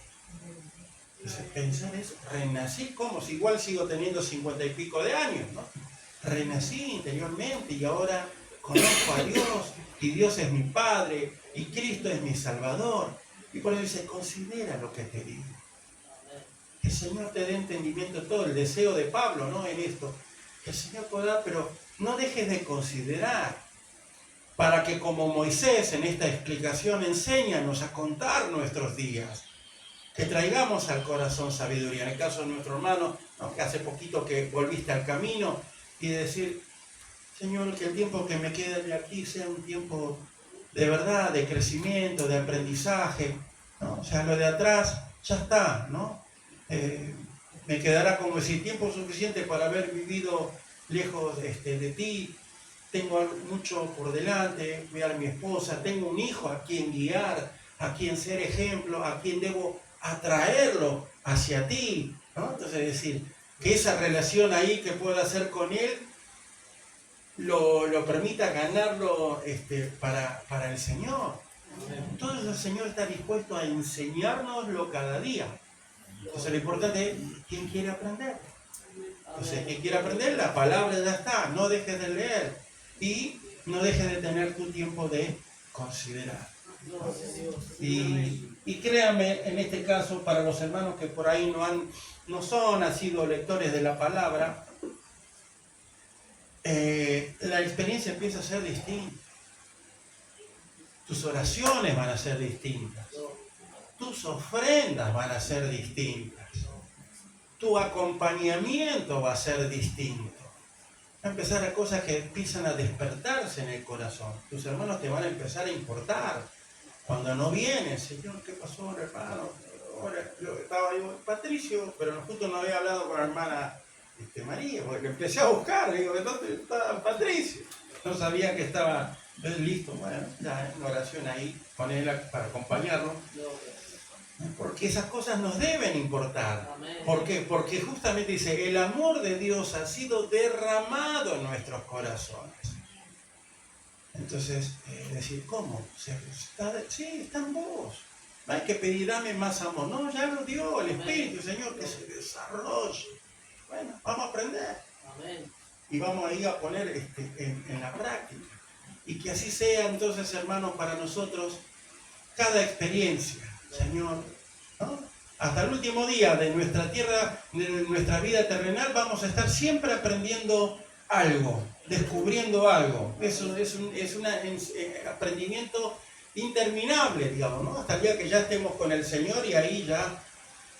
Entonces pensar eso, renací, ¿cómo? Si igual sigo teniendo 50 y pico de años, ¿no? Renací interiormente y ahora conozco a Dios y Dios es mi Padre y Cristo es mi Salvador. Y por eso dice, considera lo que te digo. Que el Señor te dé entendimiento en todo, el deseo de Pablo, ¿no?, en esto. Que el Señor pueda, pero no dejes de considerar, para que como Moisés en esta explicación enséñanos a contar nuestros días, que traigamos al corazón sabiduría. En el caso de nuestro hermano, ¿no?, que hace poquito que volviste al camino, y de decir, Señor, que el tiempo que me quede de aquí sea un tiempo de verdad, de crecimiento, de aprendizaje, ¿no? O sea, lo de atrás ya está, ¿no? Me quedará, como decir, tiempo suficiente para haber vivido lejos de ti. Tengo mucho por delante, cuidar a mi esposa, tengo un hijo a quien guiar, a quien ser ejemplo, a quien debo atraerlo hacia ti, ¿no? Entonces, es decir, que esa relación ahí que pueda hacer con él lo permita ganarlo para el Señor. Entonces el Señor está dispuesto a enseñárnoslo cada día. Entonces lo importante es quién quiere aprender. Entonces, quien quiere aprender, la palabra ya está, no dejes de leer y no dejes de tener tu tiempo de considerar. Y créanme, en este caso, para los hermanos que por ahí no han sido lectores de la palabra, la experiencia empieza a ser distinta. Tus oraciones van a ser distintas. Tus ofrendas van a ser distintas. Tu acompañamiento va a ser distinto. Va a empezar a cosas que empiezan a despertarse en el corazón. Tus hermanos te van a empezar a importar. Cuando no vienen, Señor, ¿qué pasó, hermano? Ahora, yo estaba yo, Patricio, pero justo no había hablado con la hermana María, porque empecé a buscar, digo, ¿dónde está Patricio? No sabía que estaba listo. Bueno, ya una oración ahí con él para acompañarlo. Porque esas cosas nos deben importar. ¿Por qué? Porque justamente dice, el amor de Dios ha sido derramado en nuestros corazones. Entonces, decir, ¿cómo? Sí, está en vos. No hay que pedir, dame más amor. No, ya lo dio el Espíritu, Señor, que se desarrolle. Bueno, vamos a aprender. Y vamos a ir a poner en la práctica. Y que así sea entonces, hermanos, para nosotros, cada experiencia, Señor, ¿no? Hasta el último día de nuestra tierra, de nuestra vida terrenal, vamos a estar siempre aprendiendo algo, descubriendo algo. Eso es un aprendimiento interminable, digamos, ¿no? Hasta el día que ya estemos con el Señor y ahí ya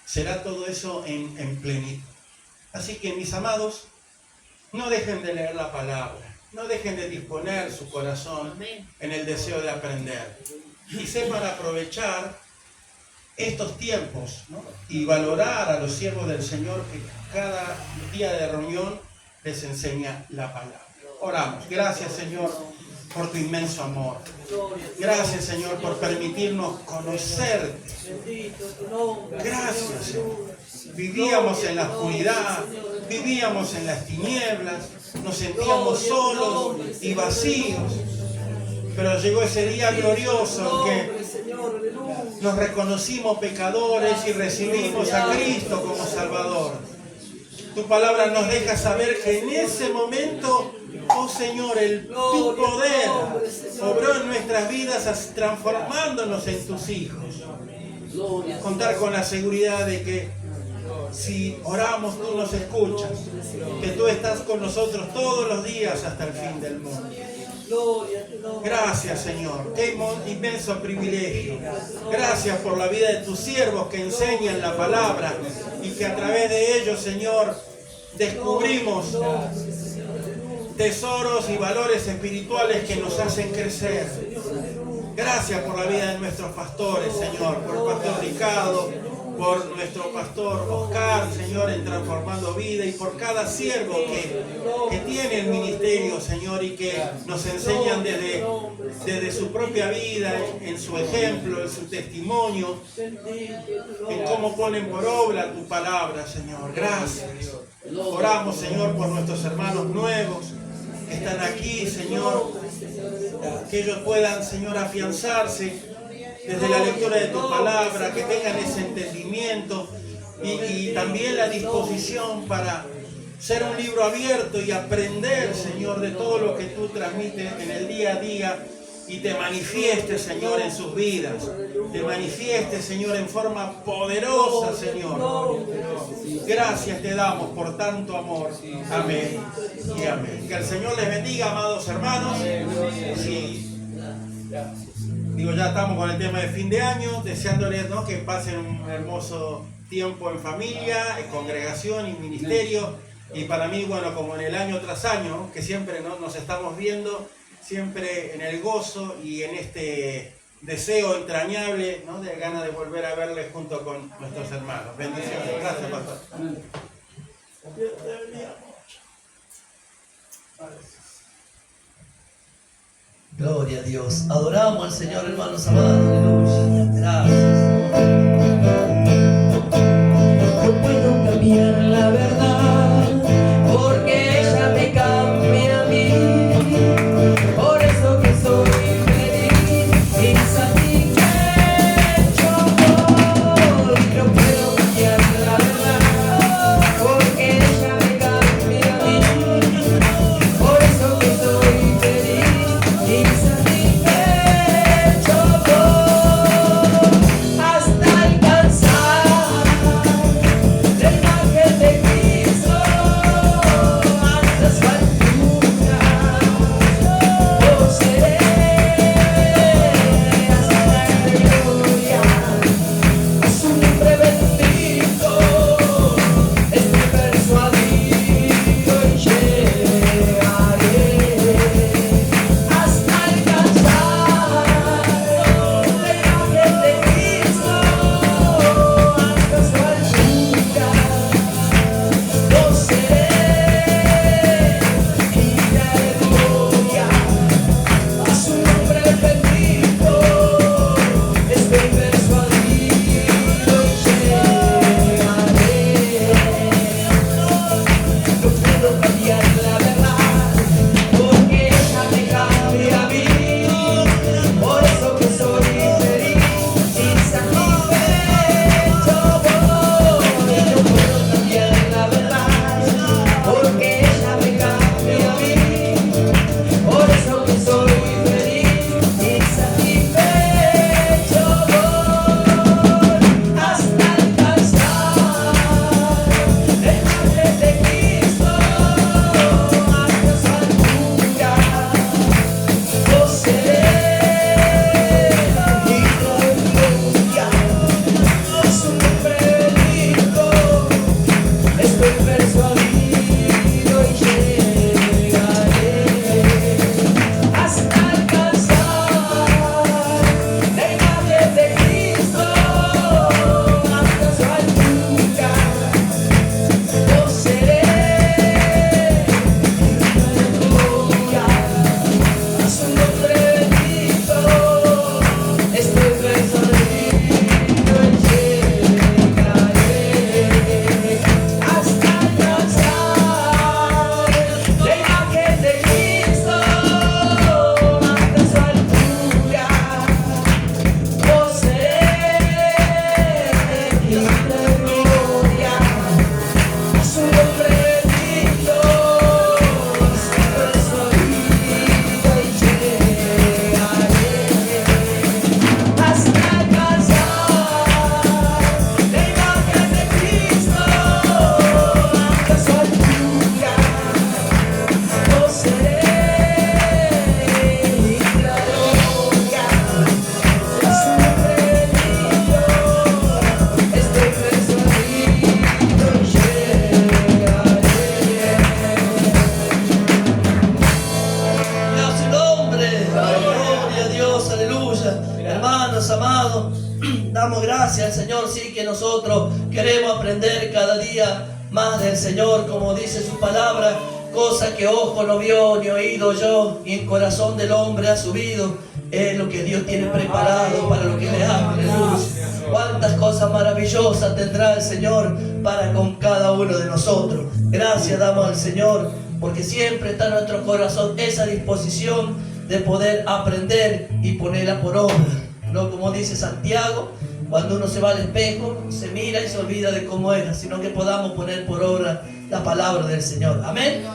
será todo eso en plenitud. Así que, mis amados, no dejen de leer la palabra, no dejen de disponer su corazón en el deseo de aprender y sepan aprovechar estos tiempos, ¿no? Y valorar a los siervos del Señor que cada día de reunión les enseña la palabra. Oramos. Gracias, Señor, por tu inmenso amor. Gracias, Señor, por permitirnos conocerte. Gracias, Señor. Vivíamos en la oscuridad, vivíamos en las tinieblas, nos sentíamos solos y vacíos. Pero llegó ese día glorioso en que nos reconocimos pecadores y recibimos a Cristo como Salvador. Tu palabra nos deja saber que en ese momento, oh Señor, tu poder obró en nuestras vidas transformándonos en tus hijos. Contar con la seguridad de que si oramos, tú nos escuchas, que tú estás con nosotros todos los días hasta el fin del mundo. Gracias, Señor. Qué inmenso privilegio. Gracias por la vida de tus siervos que enseñan la palabra y que a través de ellos, Señor, descubrimos tesoros y valores espirituales que nos hacen crecer. Gracias por la vida de nuestros pastores, Señor, por el pastor Ricardo, por nuestro pastor Oscar, Señor, en Transformando Vida, y por cada siervo que tiene el ministerio, Señor, y que nos enseñan desde su propia vida, en su ejemplo, en su testimonio, en cómo ponen por obra tu palabra, Señor. Gracias. Oramos, Señor, por nuestros hermanos nuevos que están aquí, Señor, que ellos puedan, Señor, afianzarse desde la lectura de tu palabra, que tengan ese entendimiento y también la disposición para ser un libro abierto y aprender, Señor, de todo lo que tú transmites en el día a día, y te manifiestes, Señor, en sus vidas. Te manifiestes, Señor, en forma poderosa, Señor. Gracias te damos por tanto amor. Amén y amén. Que el Señor les bendiga, amados hermanos. Sí. Digo, ya estamos con el tema de fin de año, deseándoles, ¿no?, que pasen un hermoso tiempo en familia, en congregación y ministerio. Y para mí, bueno, como en el año tras año, que siempre, ¿no?, nos estamos viendo, siempre en el gozo y en este deseo entrañable, ¿no?, de ganas de volver a verles junto con nuestros hermanos. Bendiciones. Gracias, pastor. Gloria a Dios. Adoramos al Señor, hermanos amados. Aleluya. Gracias. No puedo cambiar la verdad, porque ella me cambia a mí. Por eso que soy feliz, insatisfecho voy. No puedo cambiar la verdad, porque ella me cambia a mí. Por eso que soy feliz, insatisfecho voy, hasta alcanzar aleluya. Hermanos amados, damos gracias al Señor, sí, que nosotros queremos aprender cada día más del Señor, como dice su palabra, cosa que ojo no vio ni oído yo, y en corazón del hombre ha subido, es lo que Dios tiene preparado para lo que le ama. Aleluya. Cuántas cosas maravillosas tendrá el Señor para con cada uno de nosotros. Gracias damos al Señor, porque siempre está en nuestro corazón esa disposición de poder aprender y ponerla por obra. No como dice Santiago, cuando uno se va al espejo, se mira y se olvida de cómo era, sino que podamos poner por obra la palabra del Señor. Amén.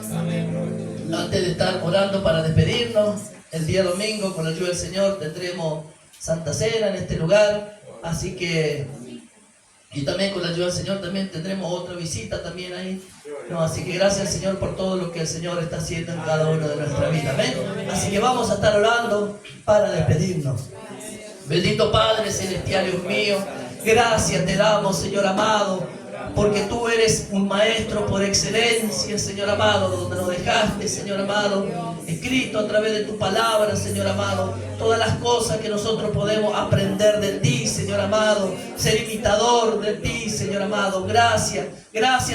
Antes de estar orando para despedirnos, el día domingo, con la ayuda del Señor, tendremos Santa Cena en este lugar. Así que, y también con la ayuda del Señor, también tendremos otra visita también ahí. No, así que gracias al Señor por todo lo que el Señor está haciendo en cada uno de nuestra vida. Amén. Así que vamos a estar orando para despedirnos. Bendito Padre Celestial, Dios mío, gracias te damos, Señor amado, porque tú eres un maestro por excelencia, Señor amado, donde nos dejaste, Señor amado, escrito a través de tu palabra, Señor amado, todas las cosas que nosotros podemos aprender de ti, Señor amado, ser imitador de ti, Señor amado. Gracias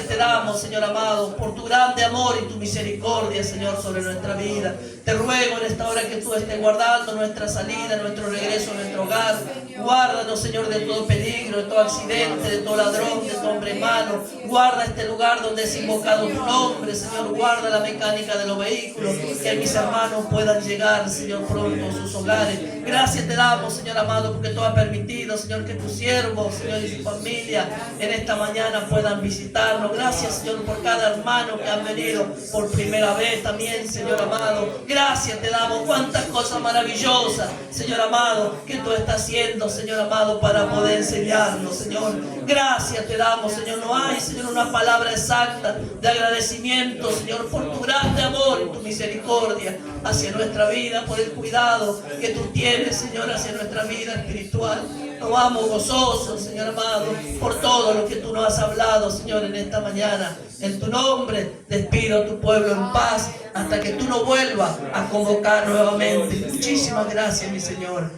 te damos, Señor amado, por tu grande amor y tu misericordia, Señor, sobre nuestra vida. Te ruego en esta hora que tú estés guardando nuestra salida, nuestro regreso a nuestro hogar. Guárdanos, Señor, de todo peligro, de todo accidente, de todo ladrón, de todo hombre malo. Guarda este lugar donde es invocado tu nombre, Señor. Guarda la mecánica de los vehículos, que mis hermanos puedan llegar, Señor, pronto a sus hogares. Gracias te damos, Señor amado, porque tú has permitido, Señor, que tus siervos, Señor, y su familia en esta mañana puedan visitarnos. Gracias, Señor, por cada hermano que han venido por primera vez también, Señor amado. Gracias te damos. Cuántas cosas maravillosas, Señor amado, que tú estás haciendo, Señor amado, para poder enseñarnos, Señor. Gracias te damos, Señor. No hay, Señor, una palabra exacta de agradecimiento, Señor, por tu grande amor y tu misericordia hacia nuestra vida, por el cuidado que tú tienes, Señor, hacia nuestra vida espiritual. Nos vamos gozosos, Señor amado, por todo lo que tú nos has hablado, Señor, en esta mañana. En tu nombre despido a tu pueblo en paz hasta que tú nos vuelvas a convocar nuevamente. Muchísimas gracias, mi Señor.